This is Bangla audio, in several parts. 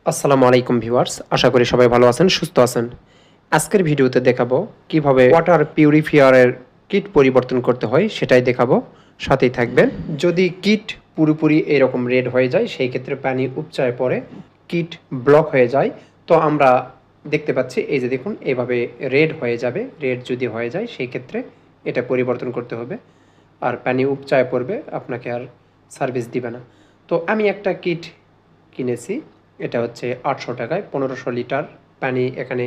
আসসালামু আলাইকুম ভিউয়ার্স, আশা করি সবাই ভালো আছেন, সুস্থ আছেন। আজকের ভিডিওতে দেখাবো কিভাবে ওয়াটার পিউরিফায়ারের কিট পরিবর্তন করতে হয় সেটাই দেখাবো, সাথেই থাকবেন। যদি কিট পুরোপুরি এরকম রেড হয়ে যায়, সেই ক্ষেত্রে পানি উপচায় পড়ে কিট ব্লক হয়ে যায়, তো আমরা দেখতে পাচ্ছি এই যে দেখুন এভাবে রেড হয়ে যাবে। রেড যদি হয়ে যায় সেই ক্ষেত্রে এটা পরিবর্তন করতে হবে, আর পানি উপচায় পড়বে, আপনাকে আর সার্ভিস দিবে না। তো আমি একটা কিট কিনেছি, এটা হচ্ছে 800 টাকায় 1500 লিটার পানি এখানে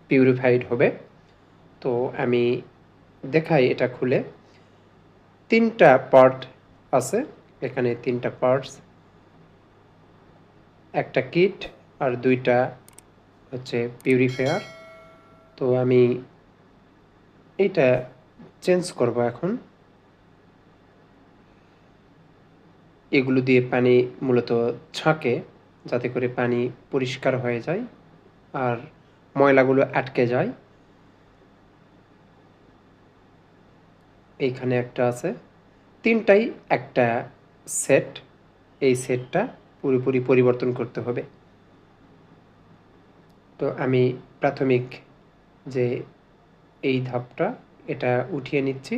পিউরিফাইড হবে। তো আমি দেখাই এটা খুলে। 3টা পার্ট আছে এখানে, 3টা পার্টস, একটা কিট আর 2টা হচ্ছে পিউরিফায়ার। তো আমি এইটা চেঞ্জ করব এখন। এগুলো দিয়ে পানি মূলত ছাঁকে, যাতে করে পানি পরিষ্কার হয়ে যায় আর ময়লাগুলো আটকে যায়। এইখানে একটা আছে, 3টাই একটা সেট। এই সেটটা পুরোপুরি পরিবর্তন করতে হবে। তো আমি প্রাথমিক যে এই ধাপটা, এটা উঠিয়ে নিচ্ছি।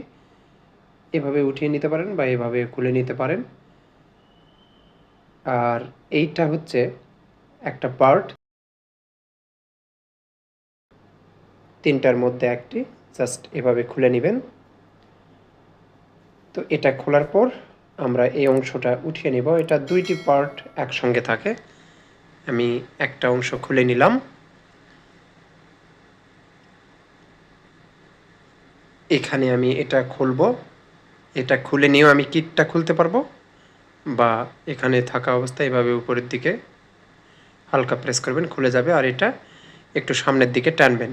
এভাবে উঠিয়ে নিতে পারেন বা এভাবে খুলে নিতে পারেন। আর এইটা হচ্ছে একটা পার্ট, 3টার মধ্যে একটি, জাস্ট এভাবে খুলে নেবেন। তো এটা খোলার পর আমরা এই অংশটা উঠিয়ে নিব। এটা 2টি পার্ট একসঙ্গে থাকে। আমি একটা অংশ খুলে নিলাম। এখানে আমি এটা খুলব। এটা খুলে নিয়েও আমি কিটটা খুলতে পারবো, বা এখানে থাকা অবস্থায় এভাবে উপরের দিকে হালকা প্রেস করবেন, খুলে যাবে। আর এটা একটু সামনের দিকে টানবেন,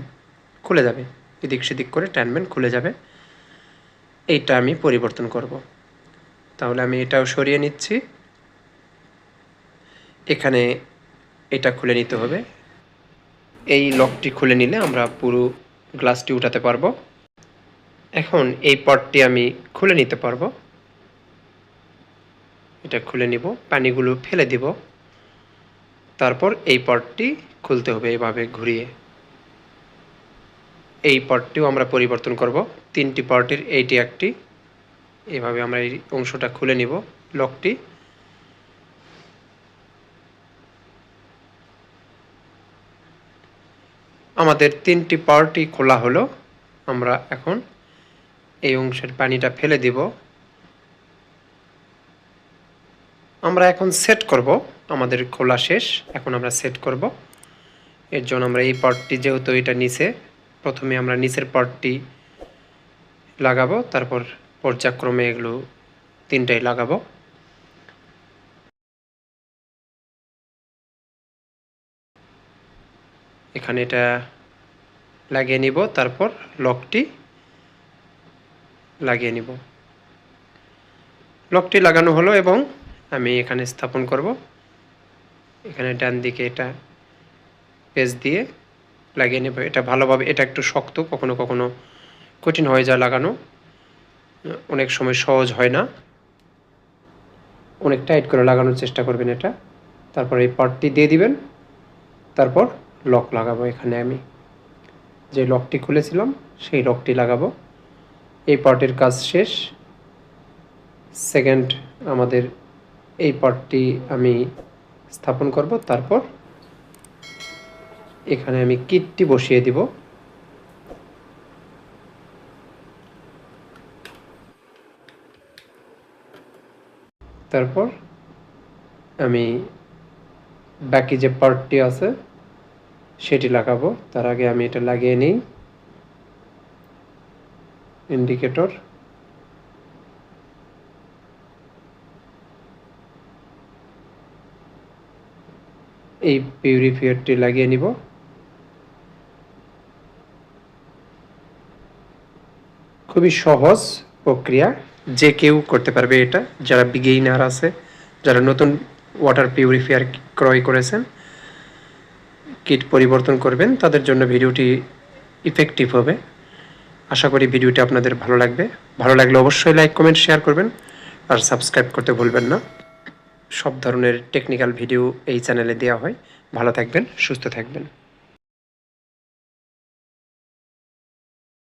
খুলে যাবে। এদিক সেদিক করে টানবেন, খুলে যাবে। এইটা আমি পরিবর্তন করব। তাহলে আমি এটাও সরিয়ে নিচ্ছি। এখানে এটা খুলে নিতে হবে। এই লকটি খুলে নিলে আমরা পুরো গ্লাসটি উঠাতে পারবো। এখন এই পটটি আমি খুলে নিতে পারবো। এটা খুলে নিব, পানিগুলো ফেলে দিব। তারপর এই পটটি খুলতে হবে এভাবে ঘুরিয়ে। এই পটটিও আমরা পরিবর্তন করব। 3টি পটের এইটি একটি। এভাবে আমরা এই অংশটা খুলে নিব, লকটি। আমাদের 3টি পার্টই খোলা হলো। আমরা এখন এই অংশের পানিটা ফেলে দিব। আমরা এখন সেট করব। আমাদের খোলা শেষ, এখন আমরা সেট করব। এর জন্য আমরা এই পার্টটি, যেহেতু এটা নিচে, প্রথমে আমরা নিচের পার্টটি লাগাবো, তারপর পর্যায়ক্রমে এগুলো 3টাই লাগাবো। এখানে এটা লাগিয়ে নিব, তারপর লকটি লাগিয়ে নিব। লকটি লাগানো হলো এবং আমি এখানে স্থাপন করব। এখানে ডান দিকে এটা পেজ দিয়ে লাগিয়ে নেব। এটা ভালোভাবে, এটা একটু শক্ত, কখনো কখনো কঠিন হয়ে যায় লাগানো, অনেক সময় সহজ হয় না। অনেক টাইট করে লাগানোর চেষ্টা করবেন এটা। তারপর এই পার্টটি দিয়ে দিবেন, তারপর লক লাগাবো। এখানে আমি যে লকটি খুলেছিলাম সেই লকটি লাগাবো। এই পার্টের কাজ শেষ। সেকেন্ড আমাদের এই পার্টটি আমি স্থাপন করব। তারপর এখানে আমি কিটটি বসিয়ে দিব। তারপর আমি বাকি যে পার্টটি আছে সেটি লাগাবো। তার আগে আমি এটা লাগিয়ে নিই, ইন্ডিকেটর। এই পিউরিফায়ারটি লাগিয়ে নিব। খুবই সহজ প্রক্রিয়া, যে কেউ করতে পারবে এটা। যারা বিগিনার আছে, যারা নতুন ওয়াটার পিউরিফায়ার ক্রয় করেছেন, কিট পরিবর্তন করবেন, তাদের জন্য ভিডিওটি ইফেক্টিভ হবে। আশা করি ভিডিওটি আপনাদের ভালো লাগবে। ভালো লাগলে অবশ্যই লাইক, কমেন্ট, শেয়ার করবেন, আর সাবস্ক্রাইব করতে ভুলবেন না। সব ধরনের টেকনিক্যাল ভিডিও এই চ্যানেলে দেওয়া হয়। ভালো থাকবেন, সুস্থ থাকবেন।